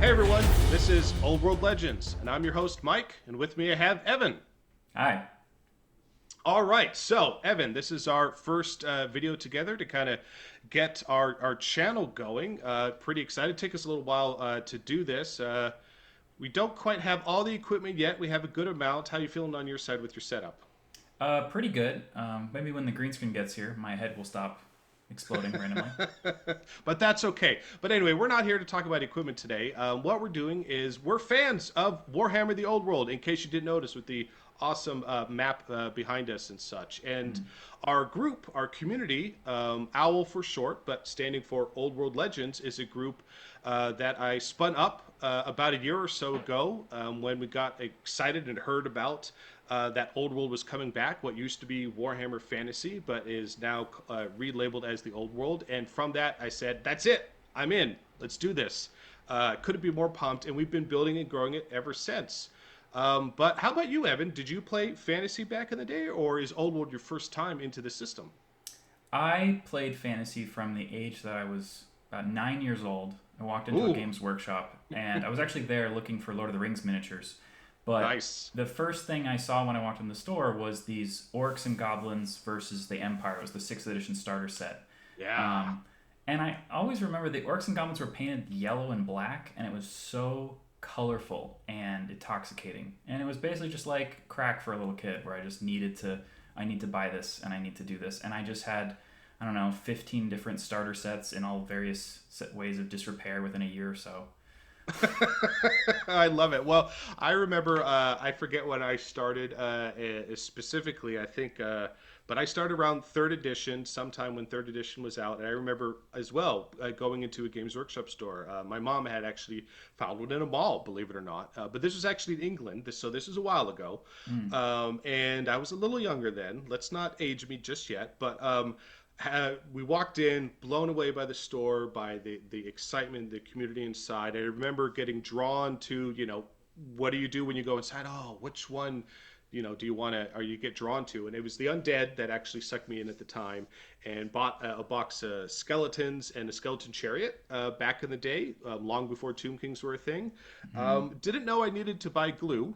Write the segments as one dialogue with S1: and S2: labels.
S1: Hey everyone, this is Old World Legends, and I'm your host Mike, and with me I have Evan.
S2: Hi.
S1: All right, so Evan, this is our first video together to kind of get our channel going. Pretty excited. Take us a little while to do this. We don't quite have all the equipment yet. We have a good amount. How you feeling on your side with your setup?
S2: Pretty good. Maybe when the green screen gets here, my head will stop exploding randomly.
S1: But that's okay. But anyway, we're not here to talk about equipment today. What we're doing is we're fans of Warhammer: The Old World. In case you didn't notice, with the awesome map behind us and such, and our group, our community, OWL for short, but standing for Old World Legends, is a group that I spun up about a year or so ago when we got excited and heard about that Old World was coming back, what used to be Warhammer Fantasy, but is now relabeled as the Old World. And from that, I said, that's it. I'm in. Let's do this. Couldn't be more pumped, and we've been building and growing it ever since. But how about you, Evan? Did you play Fantasy back in the day, or is Old World your first time into the system?
S2: I played fantasy from the age that I was about 9 years old. I walked into a
S1: Ooh,
S2: games workshop, and I was actually there looking for Lord of the Rings miniatures. But
S1: nice.
S2: the first thing I saw when I walked in the store was these orcs and goblins versus the Empire. It was the 6th edition starter set.
S1: Yeah.
S2: Um, and I always remember the orcs and goblins were painted yellow and black, and it was so colorful and intoxicating. And it was basically just like crack for a little kid, where I need to buy this and I need to do this. And I just had, I don't know, 15 different starter sets in all various ways of disrepair within a year or so.
S1: I love it. Well, I remember, I forget when I started specifically, I think, but I started around third edition, sometime when third edition was out. And I remember as well going into a Games Workshop store. My mom had actually found one in a mall, believe it or not. But this was actually in England, so this is a while ago.
S2: Mm.
S1: And I was a little younger then. Let's not age me just yet. But we walked in, blown away by the store, by the excitement, the community inside. I remember getting drawn to, what do you do when you go inside? Oh, which one, do you want to, or you get drawn to? And it was the undead that actually sucked me in at the time, and bought a box of skeletons and a skeleton chariot back in the day, long before Tomb Kings were a thing.
S2: Mm.
S1: Didn't know I needed to buy glue.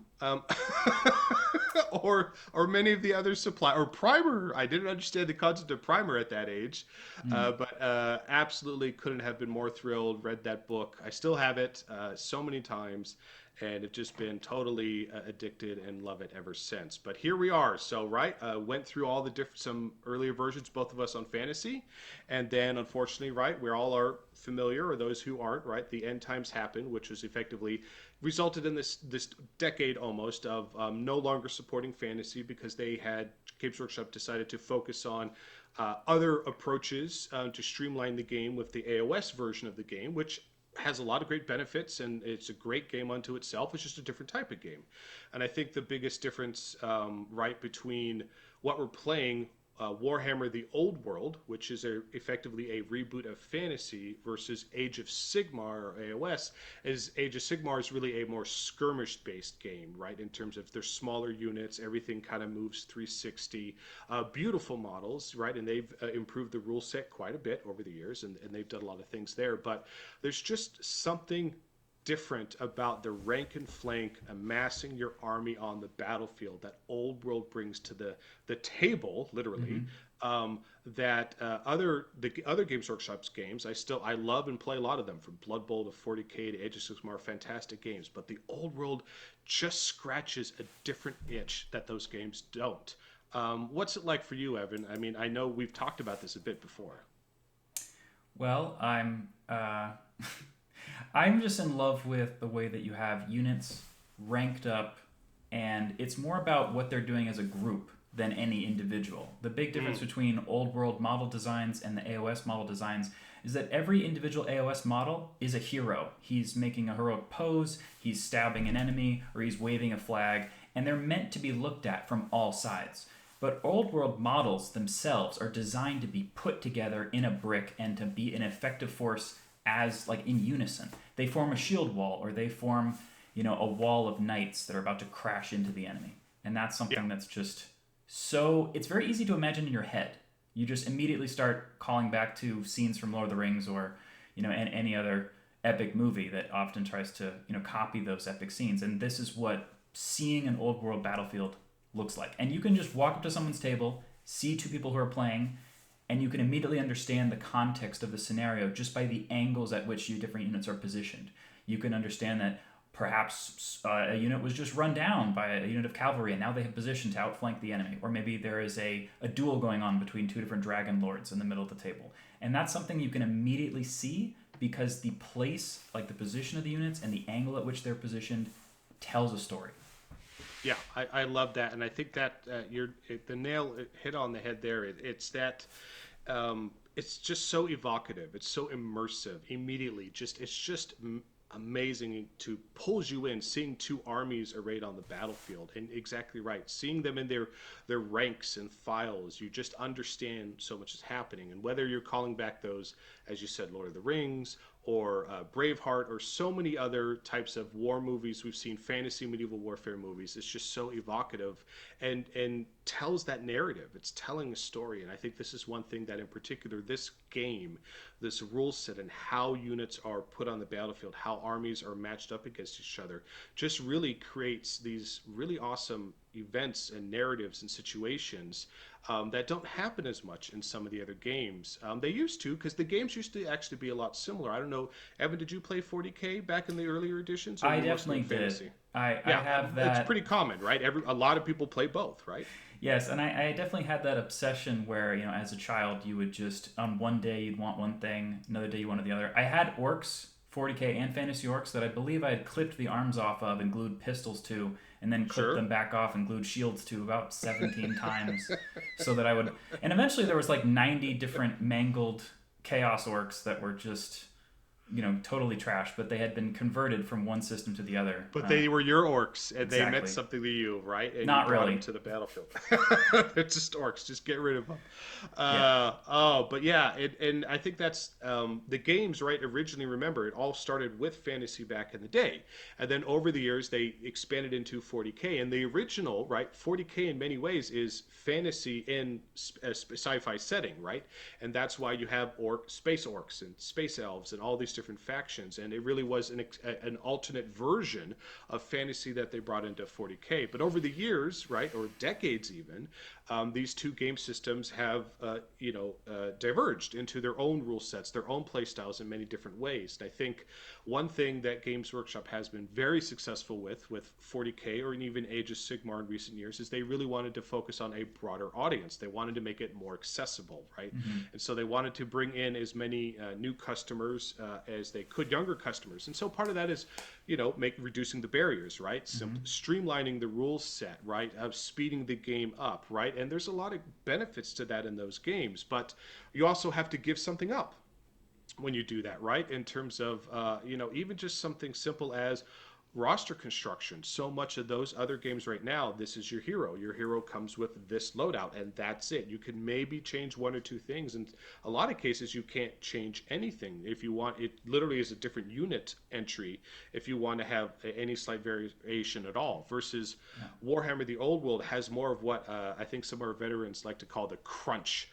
S1: Or many of the other supply or primer. I didn't understand the concept of primer at that age,
S2: Mm.
S1: but absolutely couldn't have been more thrilled. Read that book. I still have it so many times, and have just been totally addicted and love it ever since. But here we are. So right, went through all the different some earlier versions, both of us on fantasy, and then unfortunately, right, we all are familiar, or those who aren't, right, the end times happened, which was effectively resulted in this decade almost of no longer supporting fantasy because they had Games Workshop decided to focus on other approaches to streamline the game with the AOS version of the game, which has a lot of great benefits and it's a great game unto itself. It's just a different type of game, and I think the biggest difference, right, between what we're playing, Warhammer: The Old World, which is effectively a reboot of fantasy, versus Age of Sigmar or AOS, is Age of Sigmar is really a more skirmish-based game, right? In terms of their smaller units, everything kind of moves 360. Beautiful models, right? And they've improved the rule set quite a bit over the years, and they've done a lot of things there. But there's just something different about the rank and flank, amassing your army on the battlefield that Old World brings to the table, literally.
S2: Mm.
S1: That the other Games Workshop's games, I love and play a lot of them, from Blood Bowl to 40K to Age of Sigmar, fantastic games. But the Old World just scratches a different itch that those games don't. What's it like for you, Evan? I mean, I know we've talked about this a bit before.
S2: Well, I'm just in love with the way that you have units ranked up, and it's more about what they're doing as a group than any individual. The big difference
S1: Mm,
S2: between old world model designs and the AOS model designs is that every individual AOS model is a hero. He's making a heroic pose, he's stabbing an enemy, or he's waving a flag, and they're meant to be looked at from all sides. But old world models themselves are designed to be put together in a brick and to be an effective force as like in unison. They form a shield wall, or they form, a wall of knights that are about to crash into the enemy. And that's
S1: yeah.
S2: something that's just so it's very easy to imagine in your head. You just immediately start calling back to scenes from Lord of the Rings, or, and any other epic movie that often tries to copy those epic scenes. And this is what seeing an old world battlefield looks like. And you can just walk up to someone's table, see two people who are playing, and you can immediately understand the context of the scenario just by the angles at which your different units are positioned. You can understand that perhaps a unit was just run down by a unit of cavalry and now they have position to outflank the enemy. Or maybe there is a duel going on between two different dragon lords in the middle of the table. And that's something you can immediately see because the place, like the position of the units and the angle at which they're positioned, tells a story.
S1: Yeah, I love that, and I think that the nail hit on the head there. It's that it's just so evocative. It's so immersive immediately. It's just amazing to pulls you in, seeing two armies arrayed on the battlefield, and exactly right, seeing them in their ranks and files. You just understand so much is happening, and whether you're calling back those, as you said, Lord of the Rings or Braveheart or so many other types of war movies we've seen, fantasy medieval warfare movies, it's just so evocative and tells that narrative. It's telling a story, and I think this is one thing that in particular this game, this rule set and how units are put on the battlefield, how armies are matched up against each other, just really creates these really awesome events and narratives and situations that don't happen as much in some of the other games. They used to, because the games used to actually be a lot similar. I don't know, Evan, did you play 40K back in the earlier editions? Or
S2: I definitely did. I have that.
S1: It's pretty common, right? A lot of people play both, right?
S2: Yes, and I definitely had that obsession where, as a child, you would just, on one day you'd want one thing, another day you wanted the other. I had orcs, 40K and fantasy orcs, that I believe I had clipped the arms off of and glued pistols to, and then clipped them back off and glued shields to about 17 times so that I would... And eventually there was like 90 different mangled chaos orcs that were just... totally trash, but they had been converted from one system to the other.
S1: But they were your orcs, and
S2: exactly.
S1: They meant something to you, right? And
S2: Not
S1: you brought
S2: really.
S1: them to the battlefield. They're just orcs. Just get rid of them.
S2: Yeah.
S1: Oh, but yeah, and I think that's the games, right? Originally, remember, it all started with fantasy back in the day, and then over the years they expanded into 40K. And the original, right, 40K in many ways is fantasy in a sci-fi setting, right? And that's why you have space orcs and space elves and all these different factions, and it really was an alternate version of fantasy that they brought into 40K. But over the years, right, or decades even, these two game systems have diverged into their own rule sets, their own play styles in many different ways. And I think one thing that Games Workshop has been very successful with 40K or even Age of Sigmar in recent years is they really wanted to focus on a broader audience. They wanted to make it more accessible, right? Mm-hmm. And so they wanted to bring in as many new customers as they could, younger customers. And so part of that is, reducing the barriers, right? Mm-hmm. Streamlining the rule set, right? Speeding the game up, right? And there's a lot of benefits to that in those games, but you also have to give something up when you do that, right? In terms of, even just something simple as roster construction. So much of those other games right now, this is your hero. Your hero comes with this loadout, and that's it. You can maybe change one or two things. In a lot of cases, you can't change anything. If you want, it literally is a different unit entry if you want to have any slight variation at all. Versus Warhammer, the old world, has more of what I think some of our veterans like to call the crunch.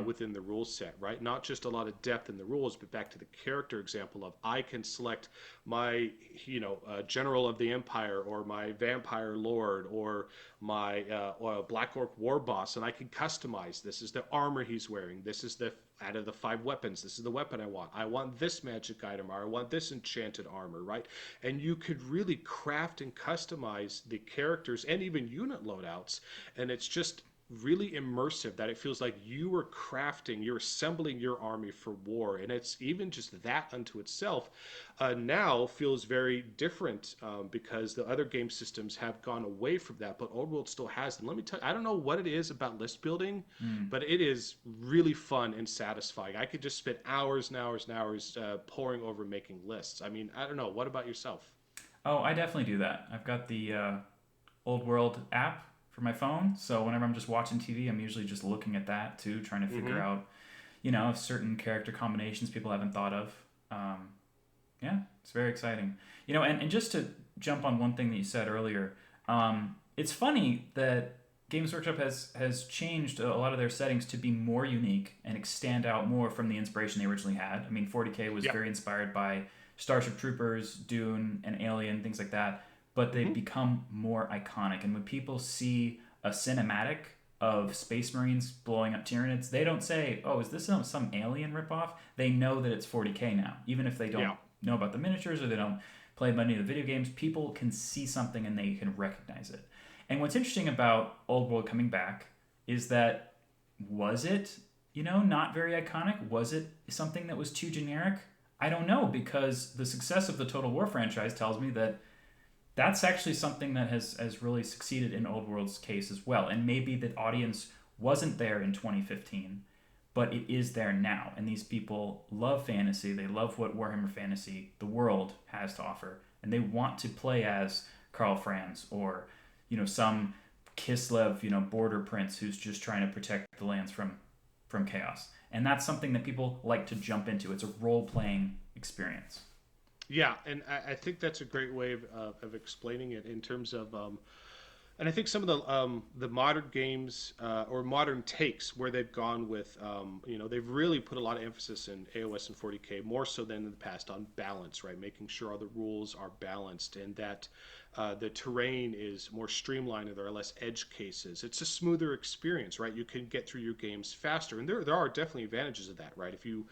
S1: Within the rule set, right? Not just a lot of depth in the rules, but back to the character example of I can select my, general of the empire or my vampire lord or my Black Orc war boss, and I can customize. This is the armor he's wearing. This is out of the 5 weapons, this is the weapon I want. I want this magic item, or I want this enchanted armor, right? And you could really craft and customize the characters and even unit loadouts, and it's just really immersive that it feels like you are crafting, you're assembling your army for war. And it's even just that unto itself now feels very different because the other game systems have gone away from that, but Old World still has. And let me tell you, I don't know what it is about list building, but it is really fun and satisfying. I could just spend hours and hours and hours poring over making lists. I mean, I don't know. What about yourself?
S2: Oh, I definitely do that. I've got the Old World app for my phone, so whenever I'm just watching TV, I'm usually just looking at that too, trying to figure out, certain character combinations people haven't thought of. It's very exciting. And just to jump on one thing that you said earlier, it's funny that Games Workshop has changed a lot of their settings to be more unique and stand out more from the inspiration they originally had. I mean, 40K was very inspired by Starship Troopers, Dune, and Alien, things like that, but they've become more iconic. And when people see a cinematic of Space Marines blowing up Tyranids, they don't say, "Oh, is this some Alien ripoff?" They know that it's 40K now, even if they don't
S1: Yeah.
S2: know about the miniatures or they don't play many of the video games. People can see something and they can recognize it. And what's interesting about Old World coming back is that, was it, not very iconic? Was it something that was too generic? I don't know, because the success of the Total War franchise tells me that that's actually something that has really succeeded in Old World's case as well. And maybe the audience wasn't there in 2015, but it is there now. And these people love fantasy. They love what Warhammer Fantasy, the world, has to offer. And they want to play as Karl Franz or, some Kislev, border prince who's just trying to protect the lands from chaos. And that's something that people like to jump into. It's a role-playing experience.
S1: Yeah, and think that's a great way of explaining it in terms of, and I think some of the modern games or modern takes where they've gone with, they've really put a lot of emphasis in AOS and 40K more so than in the past on balance, right? Making sure all the rules are balanced and that the terrain is more streamlined and there are less edge cases. It's a smoother experience, right? You can get through your games faster, and there are definitely advantages of that, right? If you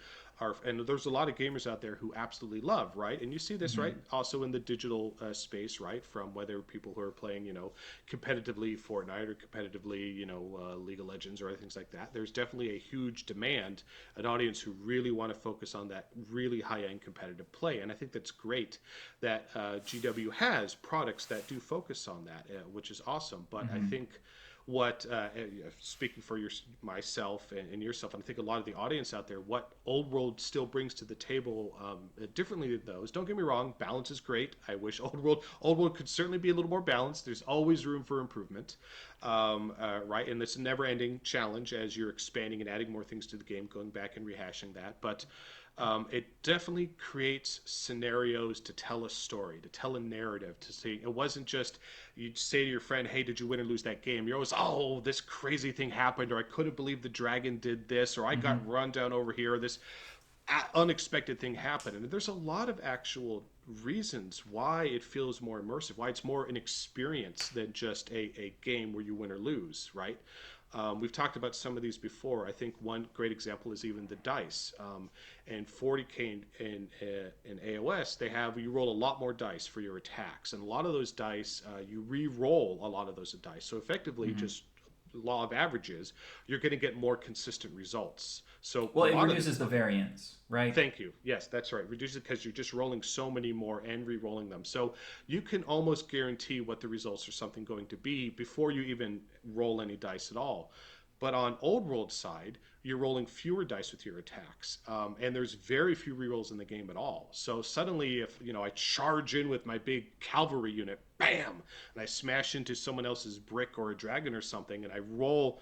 S1: and there's a lot of gamers out there who absolutely love, right? And you see this, right, also in the digital space, right? From whether people who are playing, competitively Fortnite or competitively, League of Legends or other things like that. There's definitely a huge demand, an audience who really want to focus on that really high-end competitive play. And I think that's great that GW has products that do focus on that, which is awesome. But I think what speaking for myself and yourself, and I think a lot of the audience out there, what Old World still brings to the table differently than those. Don't get me wrong, balance is great. I wish Old World could certainly be a little more balanced. There's always room for improvement, right? And it's a never-ending challenge as you're expanding and adding more things to the game, going back and rehashing that. But it definitely creates scenarios to tell a story, to tell a narrative, to say it wasn't just you'd say to your friend, "Hey, did you win or lose that game?" You're always, "Oh, this crazy thing happened," or "I couldn't believe the dragon did this," or "I got run down over here," or "this unexpected thing happened." And there's a lot of actual reasons why it feels more immersive, why it's more an experience than just a game where you win or lose, right? We've talked about some of these before. I think one great example is even the dice. And 40K in AOS, you roll a lot more dice for your attacks, and a lot of those dice you re-roll a lot of those dice. So effectively, just law of averages, you're going to get more consistent results. So a
S2: Well, it
S1: lot of
S2: reduces the variance, right?
S1: Thank you. Yes, that's right. Reduce it because you're just rolling so many more and re-rolling them. So you can almost guarantee what the results are something going to be before you even roll any dice at all. But on Old World side, you're rolling fewer dice with your attacks, and there's very few rerolls in the game at all. So suddenly, if I charge in with my big cavalry unit, bam, and I smash into someone else's brick or a dragon or something, and I roll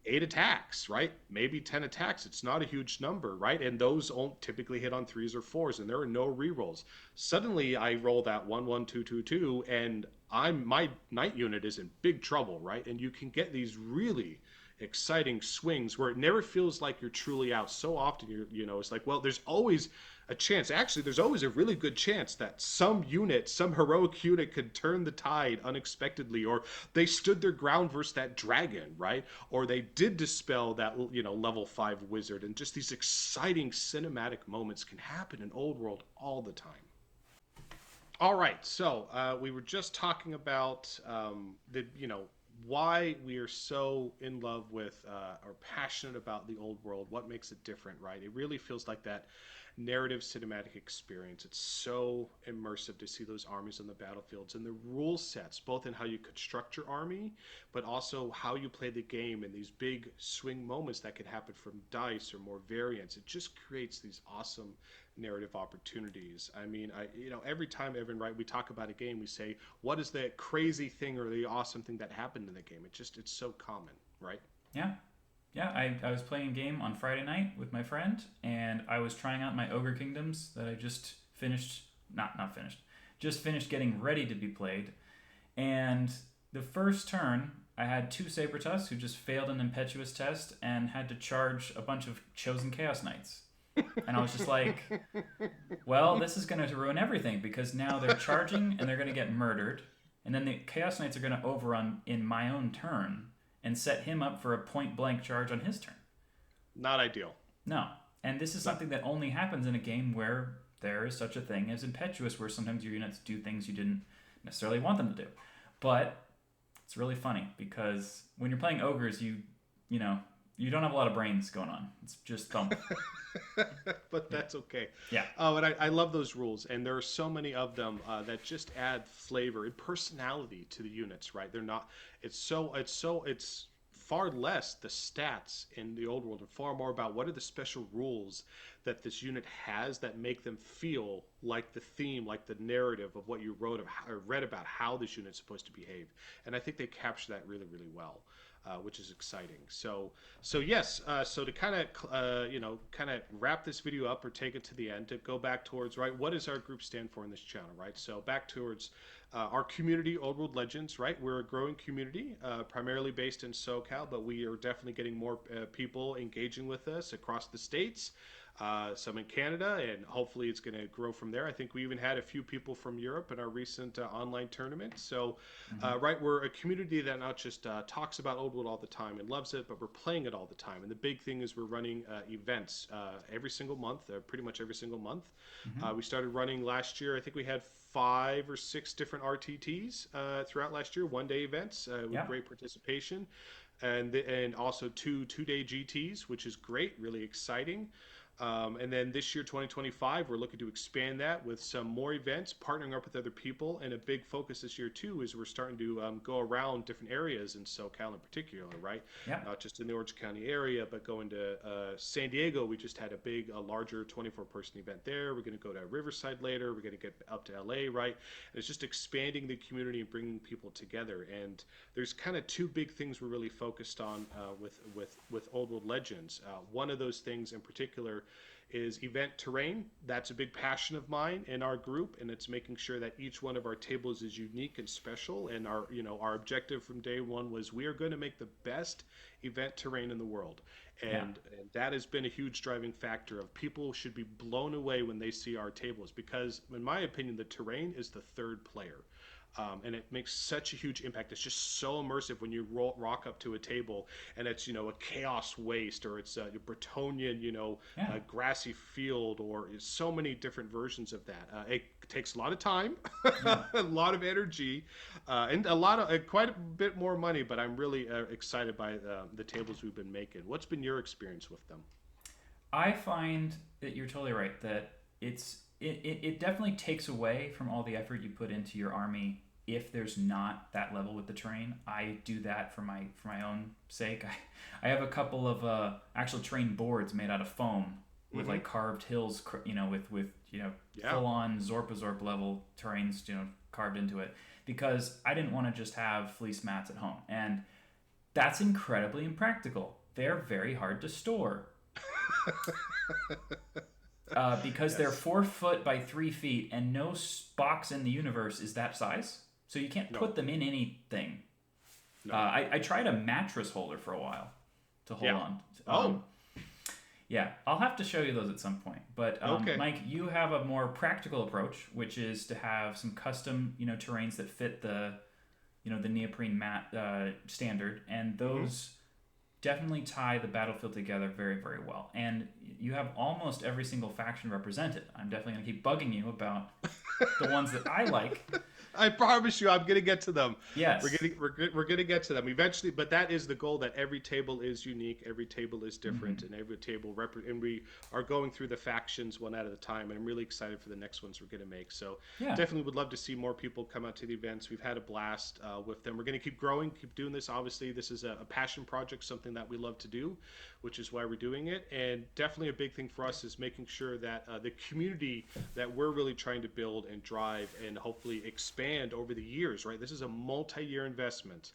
S1: 8 attacks, right? Maybe 10 attacks. It's not a huge number, right? And those won't typically hit on 3s or 4s, and there are no rerolls. Suddenly, I roll that 1 1 2 2 2, and my knight unit is in big trouble, right? And you can get these really exciting swings where it never feels like you're truly out. So often, it's like, well, there's always a chance. Actually, there's always a really good chance that some heroic unit could turn the tide unexpectedly, or they stood their ground versus that dragon, right? Or they did dispel that, level 5 wizard. And just these exciting cinematic moments can happen in Old World all the time. All right, so we were just talking about why we are so in love with or passionate about the Old World, what makes it different, right? It really feels like that narrative cinematic experience. It's so immersive to see those armies on the battlefields and the rule sets, both in how you construct your army, but also how you play the game and these big swing moments that can happen from dice or more variants. It just creates these awesome narrative opportunities. I mean, every time, Evan, right, we talk about a game, we say, what is the crazy thing or the awesome thing that happened in the game? It's so common, right?
S2: Yeah. Yeah, I was playing a game on Friday night with my friend, and I was trying out my Ogre Kingdoms that I just finished, not finished, just finished getting ready to be played. And the first turn, I had 2 Saber Tusks who just failed an impetuous test and had to charge a bunch of chosen Chaos Knights. And I was just like, well, this is going to ruin everything because now they're charging and they're going to get murdered. And then the Chaos Knights are going to overrun in my own turn and set him up for a point blank charge on his turn.
S1: Not ideal.
S2: No. And this is something that only happens in a game where there is such a thing as impetuous, where sometimes your units do things you didn't necessarily want them to do. But it's really funny because when you're playing ogres, you know, you don't have a lot of brains going on. It's just thump.
S1: But that's okay.
S2: Yeah.
S1: Oh, and I love those rules, and there are so many of them that just add flavor and personality to the units. Right? They're not. It's far less the stats in the old world and far more about what are the special rules that this unit has that make them feel like the theme, like the narrative of what you wrote or read about how this unit's supposed to behave. And I think they capture that really, really well. Which is exciting. So yes. So to kind of kind of wrap this video up or take it to the end, to go back towards right, what does our group stand for in this channel, right? So back towards our community, Old World Legends, right? We're a growing community, primarily based in SoCal, but we are definitely getting more people engaging with us across the states. Some in Canada, and hopefully it's going to grow from there. I think we even had a few people from Europe in our recent online tournament. So, right, we're a community that not just talks about Old World all the time and loves it, but we're playing it all the time. And the big thing is we're running events every single month, pretty much every single month. We started running last year. I think we had 5 or 6 different RTTs throughout last year, one-day events with great participation. And also two-day GTs, which is great, really exciting. And then this year, 2025, we're looking to expand that with some more events, partnering up with other people. And a big focus this year, too, is we're starting to go around different areas in SoCal in particular, right?
S2: Yeah.
S1: Not just in the Orange County area, but going to San Diego. We just had a larger 24-person event there. We're going to go to Riverside later. We're going to get up to LA, right? And it's just expanding the community and bringing people together. And there's kind of 2 big things we're really focused on with Old World Legends. One of those things in particular is event terrain. That's a big passion of mine in our group, and it's making sure that each one of our tables is unique and special. And our objective from day one was we are going to make the best event terrain in the world. And that has been a huge driving factor of people should be blown away when they see our tables, because in my opinion, the terrain is the third player. And it makes such a huge impact. It's just so immersive when you rock up to a table and it's, a chaos waste, or it's a Bretonian, grassy field, or so many different versions of that. It takes a lot of time, a lot of energy, and quite a bit more money, but I'm really excited by the tables we've been making. What's been your experience with them?
S2: I find that you're totally right, that it definitely takes away from all the effort you put into your army if there's not that level with the terrain. I do that for my own sake. I have a couple of actual terrain boards made out of foam with like carved hills, with full on Zorp level terrains, carved into it, because I didn't want to just have fleece mats at home, and that's incredibly impractical. They're very hard to store. Because they're 4 foot by 3 feet, and no box in the universe is that size, so you can't put them in anything. No. I tried a mattress holder for a while to hold on. Yeah, I'll have to show you those at some point. But
S1: okay.
S2: Mike, you have a more practical approach, which is to have some custom, terrains that fit the neoprene mat standard, and those definitely tie the battlefield together very, very well. And you have almost every single faction represented. I'm definitely going to keep bugging you about the ones that I like.
S1: I promise you, I'm going to get to them.
S2: Yes.
S1: We're going to get to them eventually, but that is the goal, that every table is unique, every table is different, and every table and we are going through the factions one at a time, and I'm really excited for the next ones we're going to make. So definitely would love to see more people come out to the events. We've had a blast with them. We're going to keep growing, keep doing this. Obviously, this is a passion project, something that we love to do, which is why we're doing it. And definitely a big thing for us is making sure that the community that we're really trying to build and drive and hopefully expand over the years, right? This is a multi-year investment.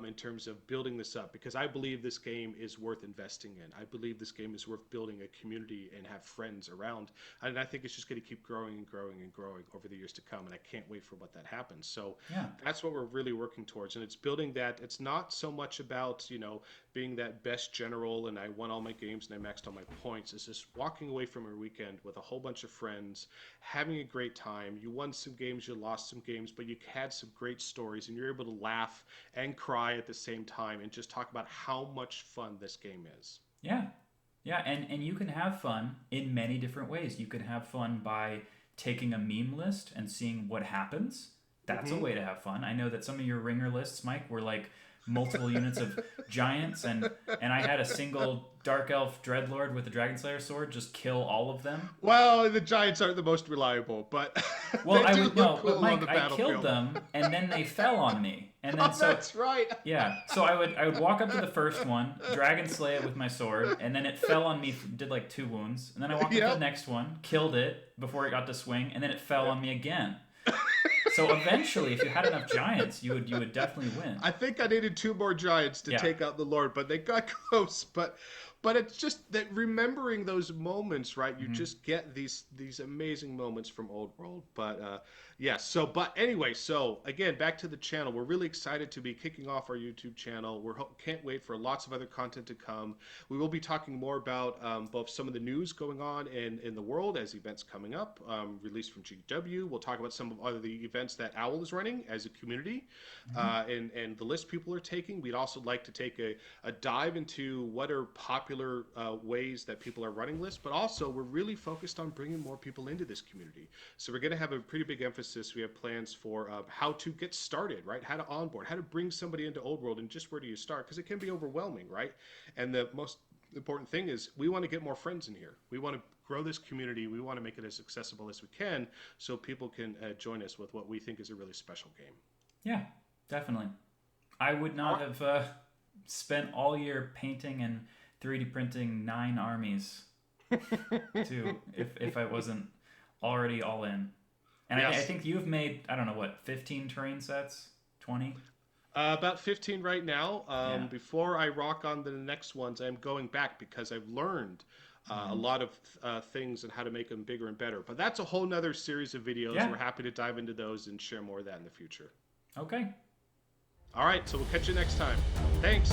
S1: in terms of building this up, because I believe this game is worth investing in. I believe this game is worth building a community and have friends around. And I think it's just going to keep growing and growing and growing over the years to come. And I can't wait for what that happens. So
S2: Yeah.
S1: that's what we're really working towards. And it's building that. It's not so much about, being that best general and I won all my games and I maxed all my points. It's just walking away from a weekend with a whole bunch of friends, having a great time. You won some games, you lost some games, but you had some great stories and you're able to laugh and cry at the same time and just talk about how much fun this game is.
S2: Yeah. Yeah, and you can have fun in many different ways. You can have fun by taking a meme list and seeing what happens. That's a way to have fun. I know that some of your ringer lists, Mike, were like multiple units of giants, and I had a single dark elf dreadlord with a dragon slayer sword just kill all of them.
S1: Well, the giants aren't the most reliable, but
S2: Well,
S1: they
S2: I
S1: do
S2: would
S1: look
S2: no,
S1: cool
S2: but Mike,
S1: on the
S2: I
S1: battlefield.
S2: killed them, and then they fell on me, and then
S1: Oh, that's right.
S2: yeah, so I would walk up to the first one, dragon slay it with my sword, and then it fell on me, did like 2 wounds, and then I walked up to the next one, killed it before it got to swing, and then it fell on me again. So eventually, if you had enough giants, you would definitely win.
S1: I think I needed 2 more giants to take out the Lord, but they got close. But it's just that remembering those moments, right? You just get these amazing moments from Old World. But but anyway, so again, back to the channel. We're really excited to be kicking off our YouTube channel. Can't wait for lots of other content to come. We will be talking more about both some of the news going on in the world as events coming up, released from GW. We'll talk about some of other the events that Owl is running as a community, and the list people are taking. We'd also like to take a dive into what are popular ways that people are running lists, but also we're really focused on bringing more people into this community. So we're going to have a pretty big emphasis. We have plans for how to get started, right? How to onboard, how to bring somebody into Old World, and just where do you start? Because it can be overwhelming, right? And the most important thing is we want to get more friends in here. We want to grow this community. We want to make it as accessible as we can so people can join us with what we think is a really special game.
S2: Yeah, definitely. I would not have spent all year painting and 3D printing 9 armies if I wasn't already all in. And I think you've made, I don't know, what, 15 terrain sets? 20?
S1: About 15 right now. Before I rock on to the next ones, I'm going back because I've learned a lot of things and how to make them bigger and better. But that's a whole nother series of videos. We're happy to dive into those and share more of that in the future.
S2: Okay.
S1: All right, so we'll catch you next time. Thanks.